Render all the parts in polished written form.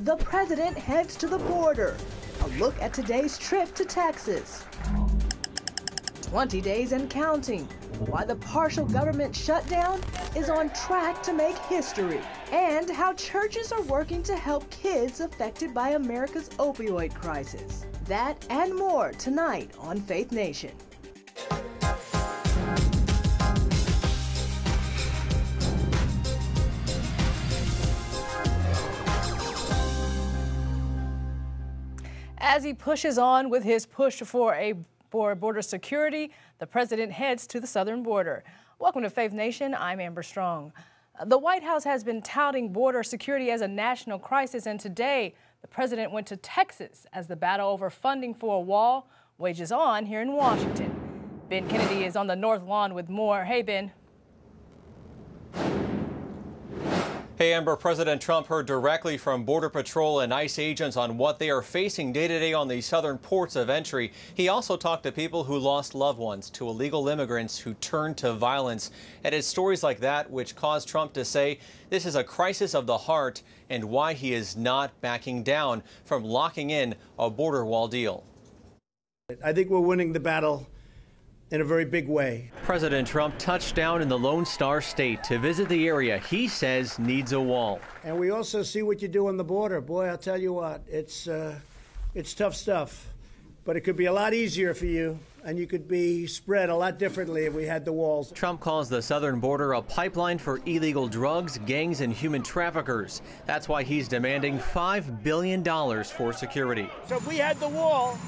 The president heads to the border. A look at today's trip to Texas. 20 days and counting. Why the partial government shutdown is on track to make history. And how churches are working to help kids affected by America's opioid crisis. That and more tonight on Faith Nation. As he pushes on with his push for border security, the president heads to the southern border. Welcome to Faith Nation. I'm Amber Strong. The White House has been touting border security as a national crisis, and today the president went to Texas as the battle over funding for a wall wages on here in Washington. Ben Kennedy is on the North Lawn with more. Hey, Ben. Hey, Amber, President Trump heard directly from Border Patrol and ICE agents on what they are facing day to day on the southern ports of entry. He also talked to people who lost loved ones, to illegal immigrants who turned to violence. And it's stories like that which caused Trump to say this is a crisis of the heart and why he is not backing down from locking in a border wall deal. I think we're winning the battle in a very big way. President Trump touched down in the Lone Star State to visit the area he says needs a wall. And we also see what you do on the border. Boy, I'll tell you what, it's tough stuff. But it could be a lot easier for you, and you could be spread a lot differently if we had the walls. Trump calls the southern border a pipeline for illegal drugs, gangs, and human traffickers. That's why he's demanding $5 billion for security. So if we had the wall,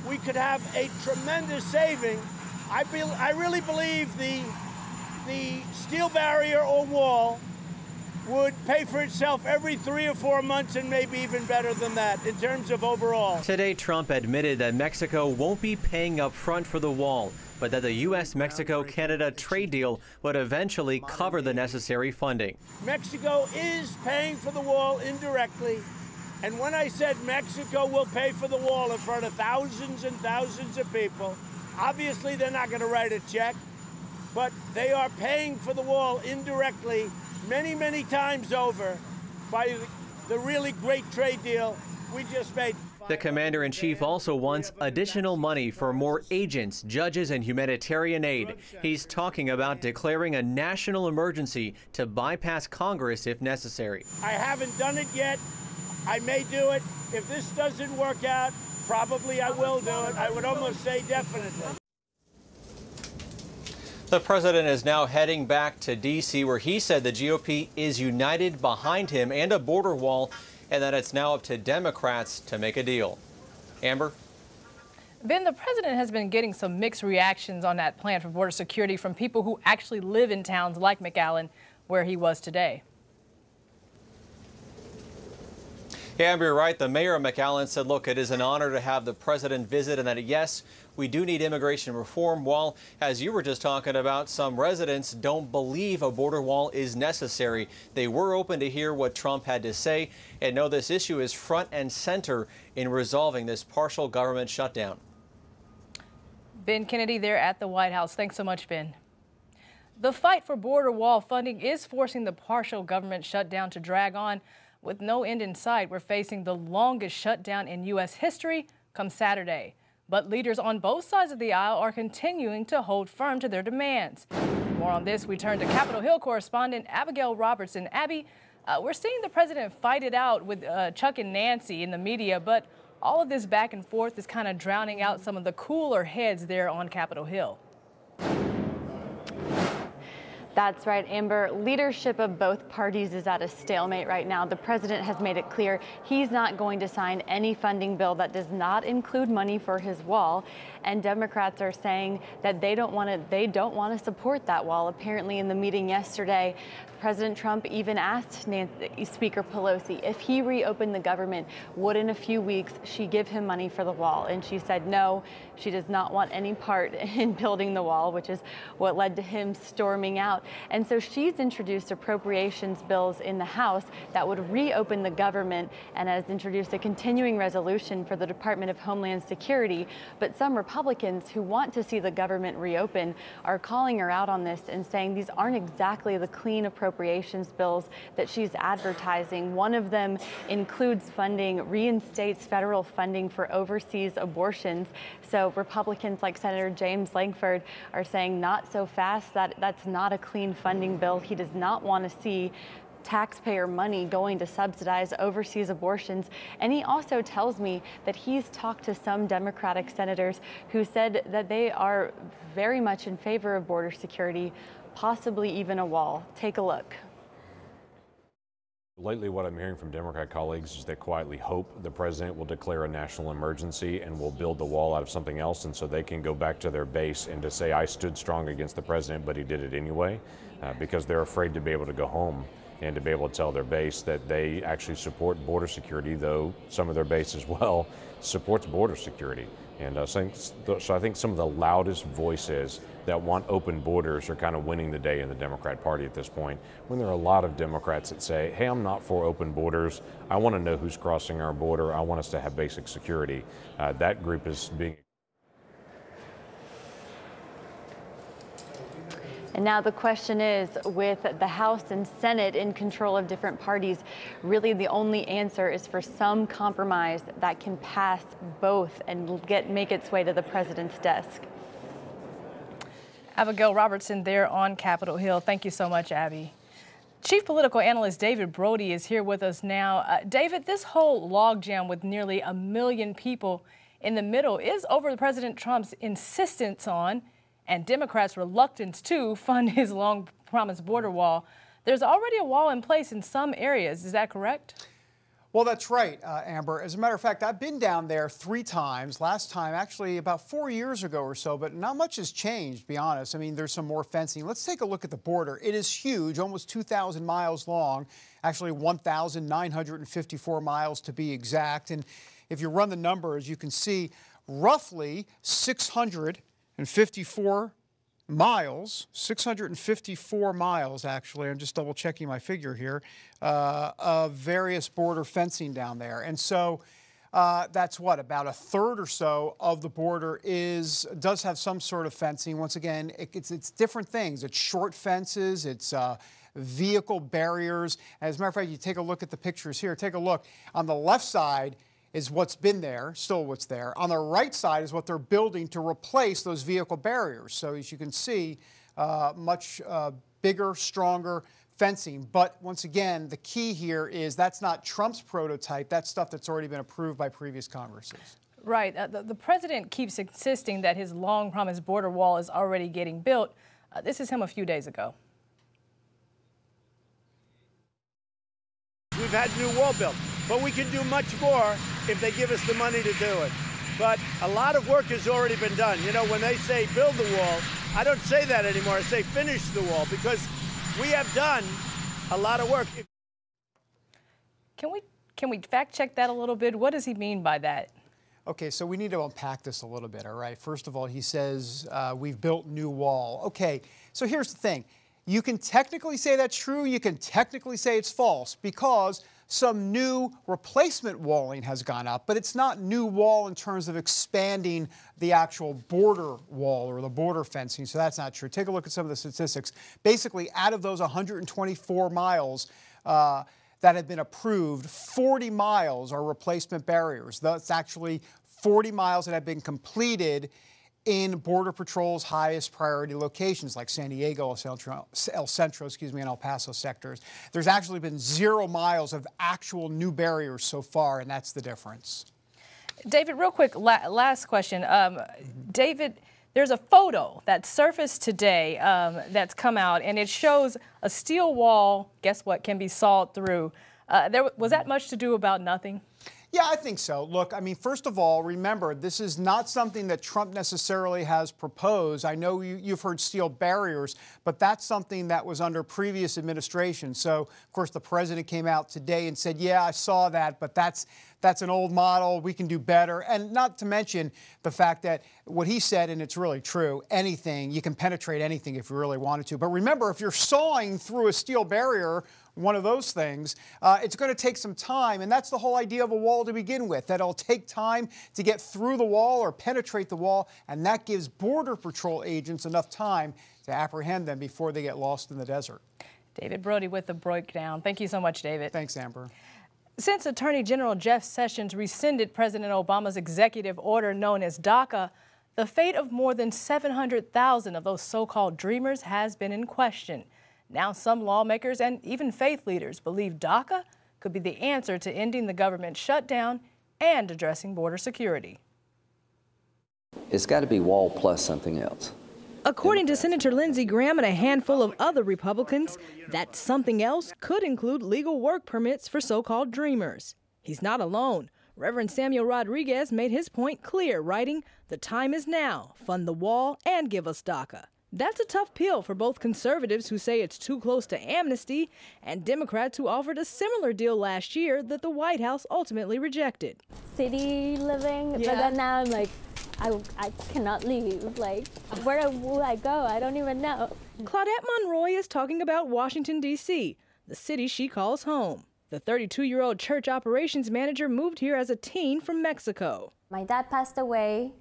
we could have a tremendous saving. I really believe the steel barrier or wall would pay for itself every 3 or 4 months, and maybe even better than that in terms of overall. Today, Trump admitted that Mexico won't be paying up front for the wall, but that the U.S.-Mexico-Canada trade deal would eventually cover the necessary funding. Mexico is paying for the wall indirectly. And when I said Mexico will pay for the wall in front of thousands and thousands of people, obviously they're not going to write a check, but they are paying for the wall indirectly many, many times over by the really great trade deal we just made. The commander-in-chief also wants additional money for more agents, judges, and humanitarian aid. He's talking about declaring a national emergency to bypass Congress if necessary. I haven't done it yet. I may do it. If this doesn't work out, probably I will do it. I would almost say definitely. The president is now heading back to D.C., where he said the GOP is united behind him and a border wall, and that it's now up to Democrats to make a deal. Amber? Ben, the president has been getting some mixed reactions on that plan for border security from people who actually live in towns like McAllen, where he was today. Yeah, Amber, you're right. The mayor of McAllen said, look, it is an honor to have the president visit, and that, yes, we do need immigration reform. While, as you were just talking about, some residents don't believe a border wall is necessary. They were open to hear what Trump had to say and know this issue is front and center in resolving this partial government shutdown. Ben Kennedy there at the White House. Thanks so much, Ben. The fight for border wall funding is forcing the partial government shutdown to drag on. With no end in sight, we're facing the longest shutdown in U.S. history come Saturday. But leaders on both sides of the aisle are continuing to hold firm to their demands. More on this, we turn to Capitol Hill correspondent Abigail Robertson. Abby, we're seeing the president fight it out with Chuck and Nancy in the media, but all of this back and forth is kind of drowning out some of the cooler heads there on Capitol Hill. That's right, Amber. Leadership of both parties is at a stalemate right now. The president has made it clear he's not going to sign any funding bill that does not include money for his wall. And Democrats are saying that they don't want to support that wall. Apparently, in the meeting yesterday, President Trump even asked Speaker Pelosi if he reopened the government, would in a few weeks she give him money for the wall? And she said no, she does not want any part in building the wall, which is what led to him storming out. about. And so she's introduced appropriations bills in the House that would reopen the government and has introduced a continuing resolution for the Department of Homeland Security. But some Republicans who want to see the government reopen are calling her out on this and saying these aren't exactly the clean appropriations bills that she's advertising. One of them includes reinstates federal funding for overseas abortions. So Republicans like Senator James Lankford are saying not so fast, that's not a clean funding bill. He does not want to see taxpayer money going to subsidize overseas abortions. And he also tells me that he's talked to some Democratic senators who said that they are very much in favor of border security, possibly even a wall. Take a look. Lately, what I'm hearing from Democrat colleagues is they quietly hope the president will declare a national emergency and will build the wall out of something else, and so they can go back to their base and to say, I stood strong against the president, but he did it anyway, because they're afraid to be able to go home and to be able to tell their base that they actually support border security, though some of their base as well supports border security. And so I think some of the loudest voices that want open borders are kind of winning the day in the Democrat Party at this point, when there are a lot of Democrats that say, hey, I'm not for open borders. I want to know who's crossing our border. I want us to have basic security. That group is being... And now the question is, with the House and Senate in control of different parties, really the only answer is for some compromise that can pass both and make its way to the president's desk. Abigail Robertson there on Capitol Hill. Thank you so much, Abby. Chief political analyst David Brody is here with us now. David, this whole logjam with nearly 1 million people in the middle is over President Trump's insistence on and Democrats' reluctance to fund his long-promised border wall. There's already a wall in place in some areas. Is that correct? Well, that's right, Amber. As a matter of fact, I've been down there 3 times. Last time, actually, about 4 years ago or so, but not much has changed, to be honest. I mean, there's some more fencing. Let's take a look at the border. It is huge, almost 2,000 miles long, actually 1,954 miles to be exact. And if you run the numbers, you can see roughly 654 miles, actually, I'm just double checking my figure here, of various border fencing down there. And so that's what, about a third or so of the border does have some sort of fencing. Once again, it's different things. It's short fences, it's vehicle barriers. As a matter of fact, you take a look at the pictures here. Take a look. On the left side is what's been there, still what's there. On the right side is what they're building to replace those vehicle barriers. So as you can see, much bigger, stronger fencing. But once again, the key here is that's not Trump's prototype. That's stuff that's already been approved by previous Congresses. Right. The president keeps insisting that his long-promised border wall is already getting built. This is him a few days ago. We've had new wall built, but we can do much more if they give us the money to do it. But a lot of work has already been done. You know, when they say build the wall, I don't say that anymore. I say finish the wall, because we have done a lot of work. Can we fact check that a little bit? What does he mean by that? Okay, so we need to unpack this a little bit, all right? First of all, he says we've built new wall. Okay, so here's the thing. You can technically say that's true. You can technically say it's false, because some new replacement walling has gone up, but it's not new wall in terms of expanding the actual border wall or the border fencing, so that's not true. Take a look at some of the statistics. Basically, out of those 124 miles that have been approved, 40 miles are replacement barriers. That's actually 40 miles that have been completed in Border Patrol's highest priority locations like San Diego, El Centro, and El Paso sectors. There's actually been 0 miles of actual new barriers so far, and that's the difference. David, real quick, last question. David, there's a photo that surfaced today that's come out, and it shows a steel wall, guess what, can be sawed through. Was that much to do about nothing? Yeah, I think so. Look, I mean, first of all, remember, this is not something that Trump necessarily has proposed. I know you've heard steel barriers, but that's something that was under previous administration. So, of course, the president came out today and said, yeah, I saw that, but that's an old model. We can do better. And not to mention the fact that what he said, and it's really true, anything, you can penetrate anything if you really wanted to. But remember, if you're sawing through a steel barrier, one of those things, it's going to take some time. And that's the whole idea of a wall to begin with, that it'll take time to get through the wall or penetrate the wall. And that gives Border Patrol agents enough time to apprehend them before they get lost in the desert. David Brody with the breakdown. Thank you so much, David. Thanks, Amber. Since Attorney General Jeff Sessions rescinded President Obama's executive order known as DACA, the fate of more than 700,000 of those so-called dreamers has been in question. Now some lawmakers and even faith leaders believe DACA could be the answer to ending the government shutdown and addressing border security. It's got to be wall plus something else. According to Senator Lindsey Graham and a handful of other Republicans, that something else could include legal work permits for so-called dreamers. He's not alone. Reverend Samuel Rodriguez made his point clear, writing, "The time is now. Fund the wall and give us DACA." That's a tough pill for both conservatives who say it's too close to amnesty and Democrats who offered a similar deal last year that the White House ultimately rejected. City living, but then now I'm like, I cannot leave. Like, where will I go? I don't even know. Claudette Monroy is talking about Washington, D.C., the city she calls home. The 32-year-old church operations manager moved here as a teen from Mexico. My dad passed away,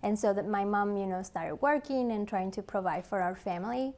and so that my mom, started working and trying to provide for our family.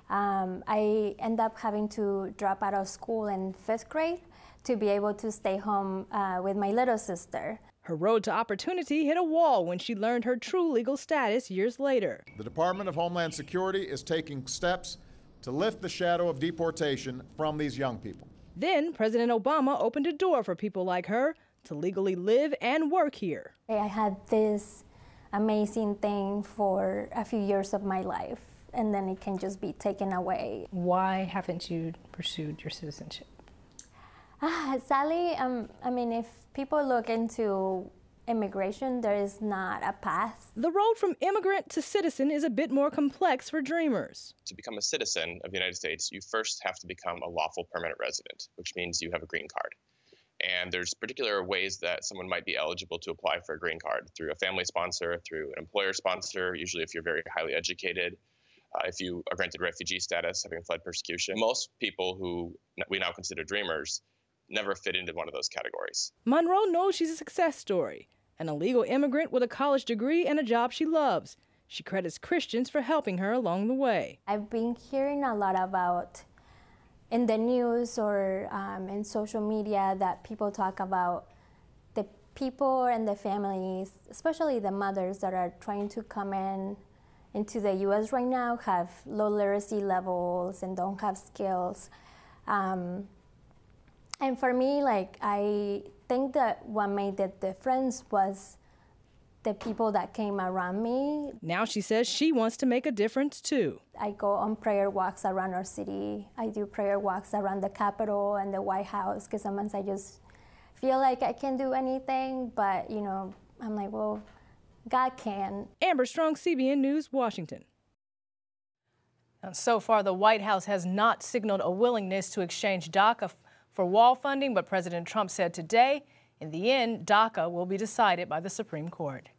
I ended up having to drop out of school in 5th grade to be able to stay home with my little sister. Her road to opportunity hit a wall when she learned her true legal status years later. The Department of Homeland Security is taking steps to lift the shadow of deportation from these young people. Then President Obama opened a door for people like her to legally live and work here. I had this amazing thing for a few years of my life, and then it can just be taken away. Why haven't you pursued your citizenship? Sadly, I mean, if people look into immigration, there is not a path. The road from immigrant to citizen is a bit more complex for dreamers. To become a citizen of the United States, you first have to become a lawful permanent resident, which means you have a green card. And there's particular ways that someone might be eligible to apply for a green card: through a family sponsor, through an employer sponsor, usually if you're very highly educated, if you are granted refugee status, having fled persecution. Most people who we now consider dreamers never fit into one of those categories. Monroe knows she's a success story, an illegal immigrant with a college degree and a job she loves. She credits Christians for helping her along the way. I've been hearing a lot about in the news or in social media that people talk about the people and the families, especially the mothers that are trying to come into the U.S. right now, have low literacy levels and don't have skills. And for me, I think that what made the difference was the people that came around me. Now she says she wants to make a difference too. I go on prayer walks around our city. I do prayer walks around the Capitol and the White House, because sometimes I just feel like I can't do anything, but I'm like, well, God can. Amber Strong, CBN News, Washington. Now, so far, the White House has not signaled a willingness to exchange DACA for wall funding, but President Trump said today, in the end, DACA will be decided by the Supreme Court.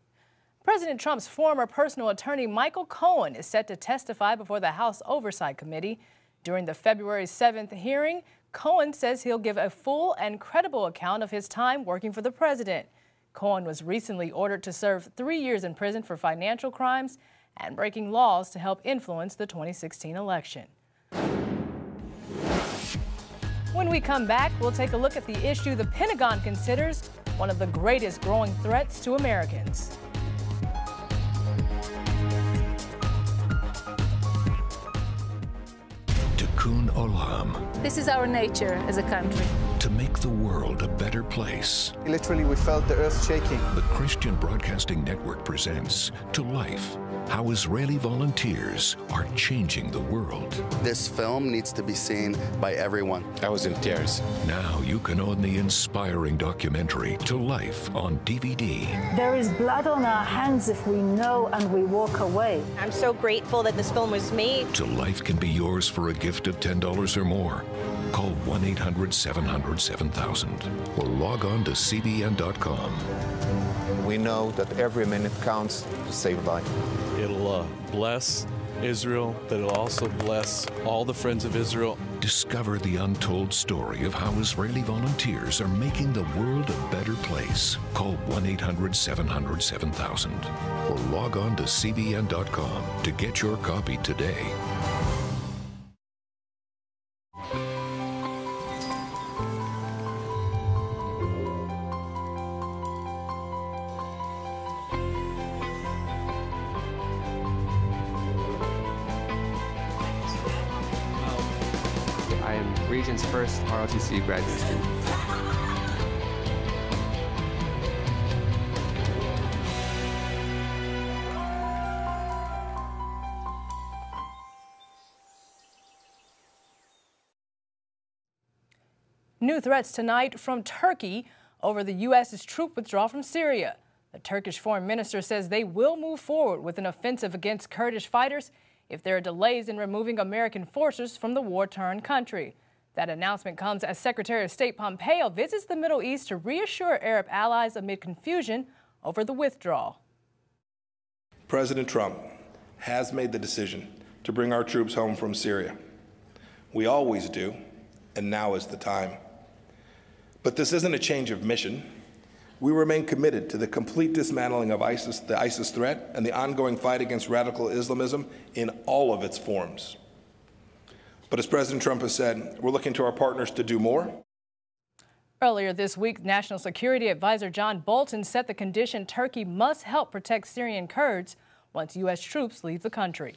President Trump's former personal attorney, Michael Cohen, is set to testify before the House Oversight Committee. During the February 7th hearing, Cohen says he'll give a full and credible account of his time working for the president. Cohen was recently ordered to serve 3 years in prison for financial crimes and breaking laws to help influence the 2016 election. When we come back, we'll take a look at the issue the Pentagon considers one of the greatest growing threats to Americans. Tikkun Olam. This is our nature as a country. To make the world a better place. Literally, we felt the earth shaking. The Christian Broadcasting Network presents To Life, how Israeli volunteers are changing the world. This film needs to be seen by everyone. I was in tears. Now you can own the inspiring documentary To Life on DVD. There is blood on our hands if we know and we walk away. I'm so grateful that this film was made. To Life can be yours for a gift of $10 or more. Call 1-800-700-7000 or log on to cbn.com. We know that every minute counts to save life. It'll bless Israel, but it'll also bless all the friends of Israel. Discover the untold story of how Israeli volunteers are making the world a better place. Call 1-800-700-7000 or log on to cbn.com to get your copy today. I am Region's first ROTC graduate student. New threats tonight from Turkey over the U.S.'s troop withdrawal from Syria. The Turkish foreign minister says they will move forward with an offensive against Kurdish fighters if there are delays in removing American forces from the war-torn country. That announcement comes as Secretary of State Pompeo visits the Middle East to reassure Arab allies amid confusion over the withdrawal. President Trump has made the decision to bring our troops home from Syria. We always do, and now is the time. But this isn't a change of mission. We remain committed to the complete dismantling of ISIS, the ISIS threat, and the ongoing fight against radical Islamism in all of its forms. But as President Trump has said, we're looking to our partners to do more. Earlier this week, National Security Advisor John Bolton set the condition Turkey must help protect Syrian Kurds once U.S. troops leave the country.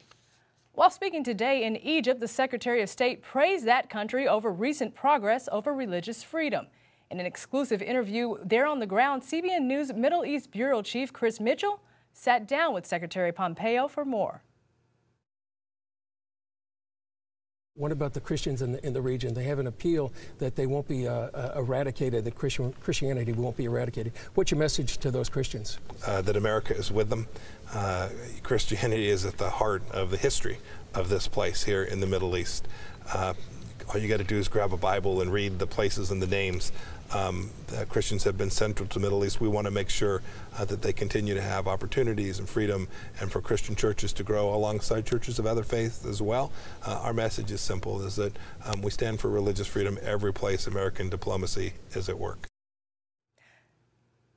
While speaking today in Egypt, the Secretary of State praised that country over recent progress over religious freedom. In an exclusive interview there on the ground, CBN News Middle East Bureau Chief Chris Mitchell sat down with Secretary Pompeo for more. What about the Christians in the region? They have an appeal that they won't be eradicated, that Christianity won't be eradicated. What's your message to those Christians? That America is with them. Christianity is at the heart of the history of this place here in the Middle East. All you got to do is grab a Bible and read the places and the names. Christians have been central to the Middle East. We want to make sure that they continue to have opportunities and freedom, and for Christian churches to grow alongside churches of other faiths as well. Our message is simple, is that we stand for religious freedom every place American diplomacy is at work.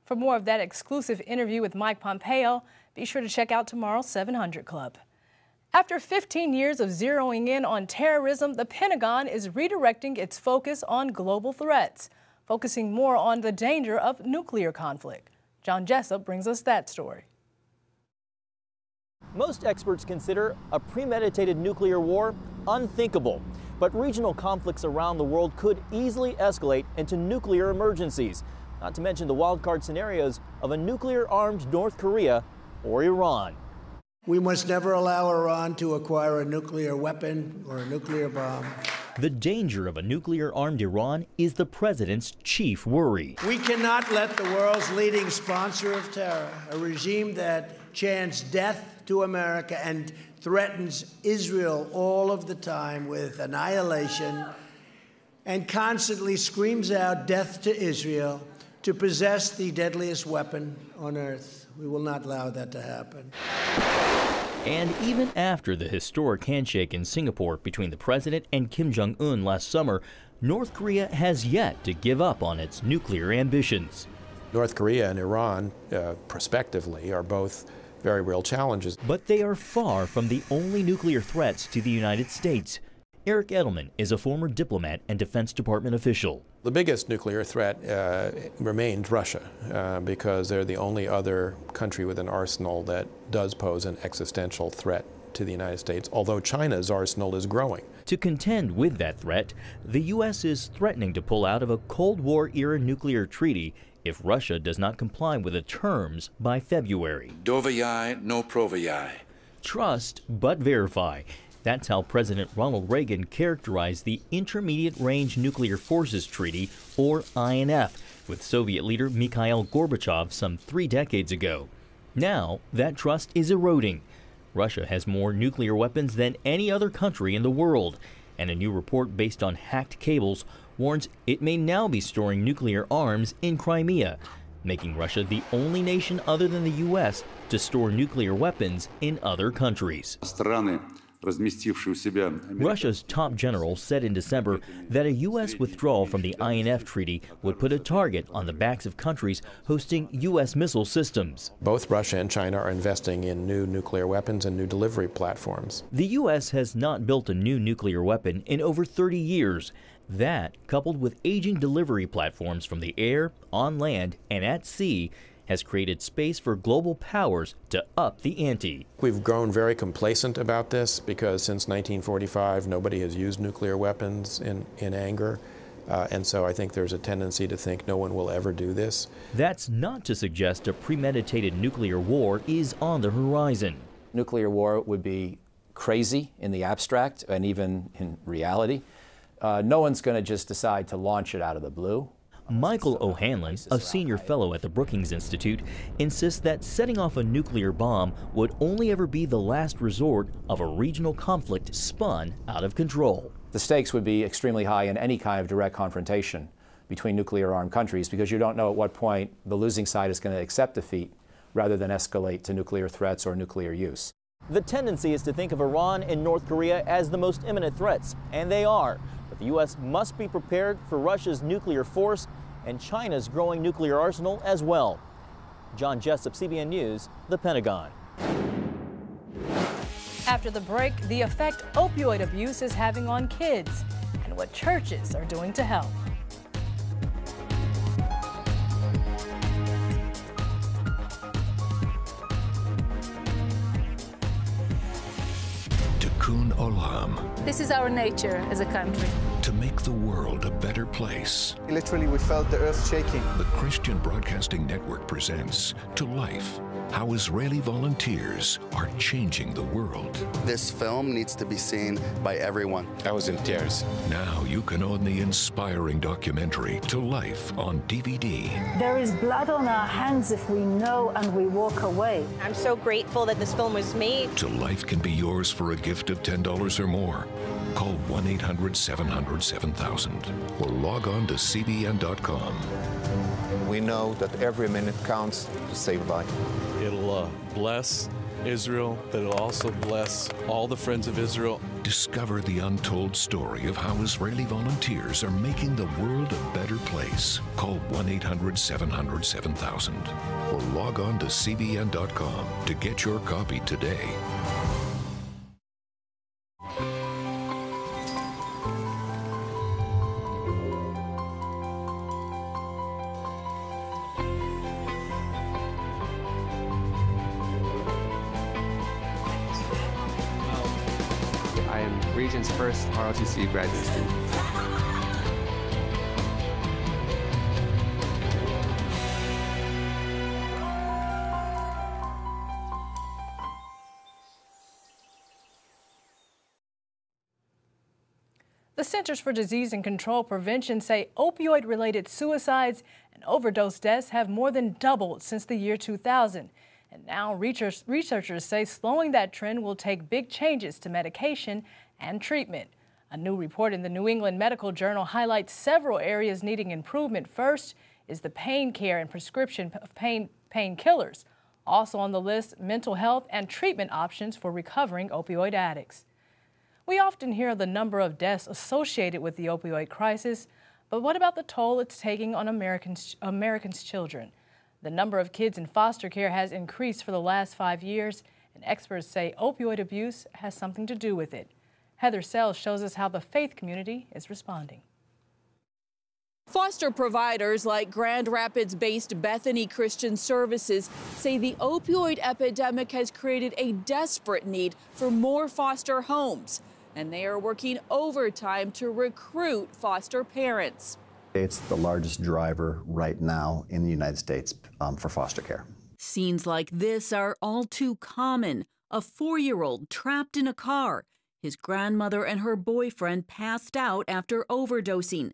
For more of that exclusive interview with Mike Pompeo, be sure to check out tomorrow's 700 Club. After 15 years of zeroing in on terrorism, the Pentagon is redirecting its focus on global threats, focusing more on the danger of nuclear conflict. John Jessup brings us that story. Most experts consider a premeditated nuclear war unthinkable, but regional conflicts around the world could easily escalate into nuclear emergencies, not to mention the wildcard scenarios of a nuclear-armed North Korea or Iran. We must never allow Iran to acquire a nuclear weapon or a nuclear bomb. The danger of a nuclear-armed Iran is the president's chief worry. We cannot let the world's leading sponsor of terror, a regime that chants death to America and threatens Israel all of the time with annihilation and constantly screams out death to Israel, to possess the deadliest weapon on earth. We will not allow that to happen. And even after the historic handshake in Singapore between the president and Kim Jong-un last summer, North Korea has yet to give up on its nuclear ambitions. North Korea and Iran, prospectively, are both very real challenges. But they are far from the only nuclear threats to the United States. Eric Edelman is a former diplomat and Defense Department official. The biggest nuclear threat remains Russia, because they're the only other country with an arsenal that does pose an existential threat to the United States, although China's arsenal is growing. To contend with that threat, the U.S. is threatening to pull out of a Cold War-era nuclear treaty if Russia does not comply with the terms by February. Dovayai no provayai. Trust but verify. That's how President Ronald Reagan characterized the Intermediate Range Nuclear Forces Treaty, or INF, with Soviet leader Mikhail Gorbachev some 3 decades ago. Now, that trust is eroding. Russia has more nuclear weapons than any other country in the world, and a new report based on hacked cables warns it may now be storing nuclear arms in Crimea, making Russia the only nation other than the U.S. to store nuclear weapons in other countries. Russia's top general said in December that a U.S. withdrawal from the INF treaty would put a target on the backs of countries hosting U.S. missile systems. Both Russia and China are investing in new nuclear weapons and new delivery platforms. The U.S. has not built a new nuclear weapon in over 30 years. That, coupled with aging delivery platforms from the air, on land, and at sea, has created space for global powers to up the ante. We've grown very complacent about this because since 1945 nobody has used nuclear weapons in anger, and so I think there's a tendency to think no one will ever do this. That's not to suggest a premeditated nuclear war is on the horizon. Nuclear war would be crazy in the abstract and even in reality. No one's going to just decide to launch it out of the blue. Michael O'Hanlon, a senior fellow at the Brookings Institute, insists that setting off a nuclear bomb would only ever be the last resort of a regional conflict spun out of control. The stakes would be extremely high in any kind of direct confrontation between nuclear-armed countries because you don't know at what point the losing side is going to accept defeat rather than escalate to nuclear threats or nuclear use. The tendency is to think of Iran and North Korea as the most imminent threats, and they are. But the U.S. must be prepared for Russia's nuclear force and China's growing nuclear arsenal as well. John Jessup, CBN News, the Pentagon. After the break, the effect opioid abuse is having on kids and what churches are doing to help. Tikkun Olam. This is our nature as a country. To make the world a better place. Literally, we felt the earth shaking. The Christian Broadcasting Network presents To Life, how Israeli volunteers are changing the world. This film needs to be seen by everyone. I was in tears. Now you can own the inspiring documentary To Life on DVD. There is blood on our hands if we know and we walk away. I'm so grateful that this film was made. To Life can be yours for a gift of $10 or more. Call 1-800-700-7000 or log on to cbn.com. We know that every minute counts to save a life. It'll bless Israel, but it'll also bless all the friends of Israel. Discover the untold story of how Israeli volunteers are making the world a better place. Call 1-800-700-7000 or log on to cbn.com to get your copy today. I am Region's first ROTC graduate student. The Centers for Disease and Control Prevention say opioid-related suicides and overdose deaths have more than doubled since the year 2000. And now researchers say slowing that trend will take big changes to medication and treatment. A new report in the New England Medical Journal highlights several areas needing improvement. First is the pain care and prescription of painkillers. Also on the list, mental health and treatment options for recovering opioid addicts. We often hear the number of deaths associated with the opioid crisis, but what about the toll it's taking on Americans' children? The number of kids in foster care has increased for the last 5 years, and experts say opioid abuse has something to do with it. Heather Sells shows us how the faith community is responding. Foster providers like Grand Rapids-based Bethany Christian Services say the opioid epidemic has created a desperate need for more foster homes, and they are working overtime to recruit foster parents. It's the largest driver right now in the United States for foster care. Scenes like this are all too common. A 4-year-old trapped in a car. His grandmother and her boyfriend passed out after overdosing.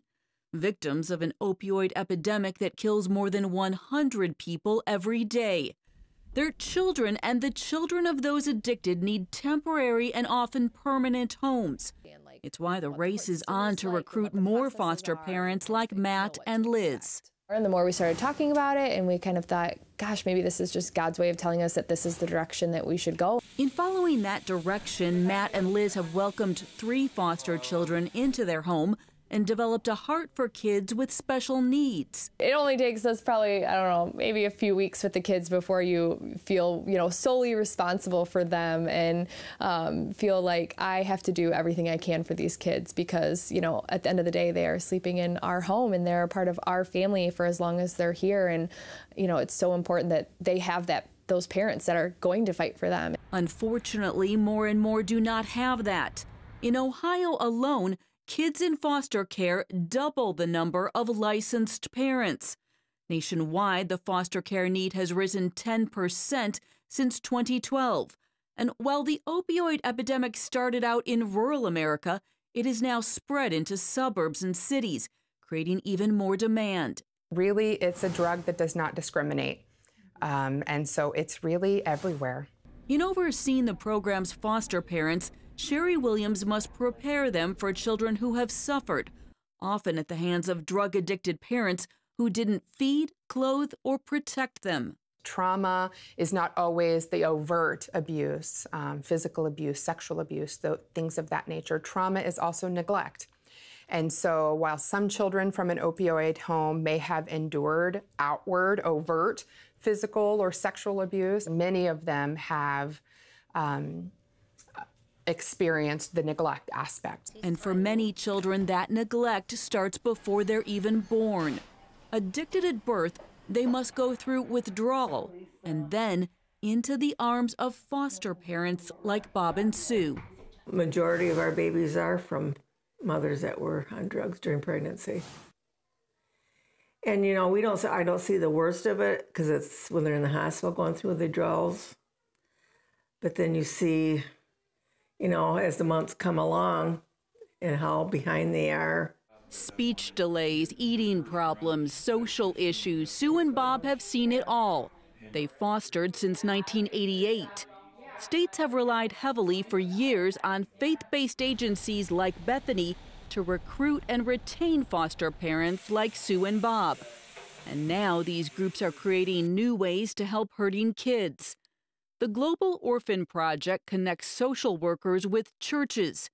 Victims of an opioid epidemic that kills more than 100 people every day. Their children and the children of those addicted need temporary and often permanent homes. It's why the race is on to recruit more foster parents like Matt and Liz. And the more we started talking about it, and we kind of thought, gosh, maybe this is just God's way of telling us that this is the direction that we should go. In following that direction, Matt and Liz have welcomed 3 foster children into their home and developed a heart for kids with special needs. It only takes us probably, I don't know, maybe a few weeks with the kids before you feel, solely responsible for them and feel like I have to do everything I can for these kids because, at the end of the day, they are sleeping in our home and they're a part of our family for as long as they're here. And, it's so important that they have those parents that are going to fight for them. Unfortunately, more and more do not have that. In Ohio alone, kids in foster care double the number of licensed parents. Nationwide, the foster care need has risen 10% since 2012. And while the opioid epidemic started out in rural America, it is now spread into suburbs and cities, creating even more demand. Really, it's a drug that does not discriminate. And so it's really everywhere. In overseeing the program's foster parents, Sherry Williams must prepare them for children who have suffered, often at the hands of drug-addicted parents who didn't feed, clothe, or protect them. Trauma is not always the overt abuse, physical abuse, sexual abuse, things of that nature. Trauma is also neglect. And so while some children from an opioid home may have endured outward, overt, physical or sexual abuse, many of them have experienced the neglect aspect. And for many children, that neglect starts before they're even born. Addicted at birth, they must go through withdrawal and then into the arms of foster parents like Bob and Sue. Majority of our babies are from mothers that were on drugs during pregnancy. And I don't see the worst of it because it's when they're in the hospital going through withdrawals. But then you see, as the months come along and how behind they are. Speech delays, eating problems, social issues. Sue and Bob have seen it all. They fostered since 1988. States have relied heavily for years on faith-based agencies like Bethany to recruit and retain foster parents like Sue and Bob. And now these groups are creating new ways to help hurting kids. The Global Orphan Project connects social workers with churches.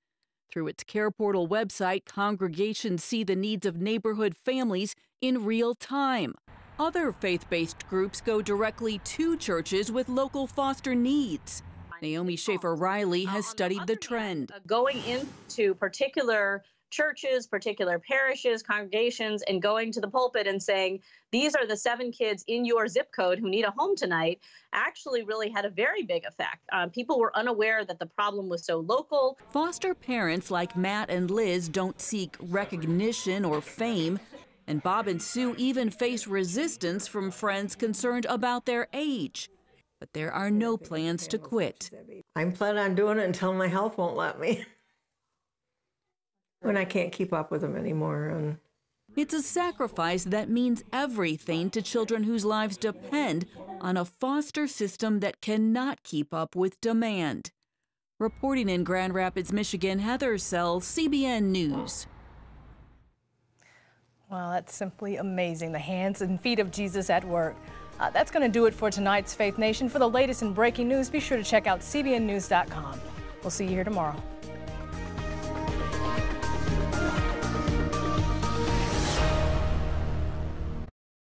Through its Care Portal website, congregations see the needs of neighborhood families in real time. Other faith-based groups go directly to churches with local foster needs. Naomi Schaefer-Riley has studied the trend. Going into particular churches, particular parishes, congregations, and going to the pulpit and saying, these are the 7 kids in your zip code who need a home tonight, actually really had a very big effect. People were unaware that the problem was so local. Foster parents like Matt and Liz don't seek recognition or fame, and Bob and Sue even face resistance from friends concerned about their age. But there are no plans to quit. I'm planning on doing it until my health won't let me. When I can't keep up with them anymore. It's a sacrifice that means everything to children whose lives depend on a foster system that cannot keep up with demand. Reporting in Grand Rapids, Michigan, Heather Sells, CBN News. Well, that's simply amazing. The hands and feet of Jesus at work. That's going to do it for tonight's Faith Nation. For the latest and breaking news, be sure to check out cbnnews.com. We'll see you here tomorrow.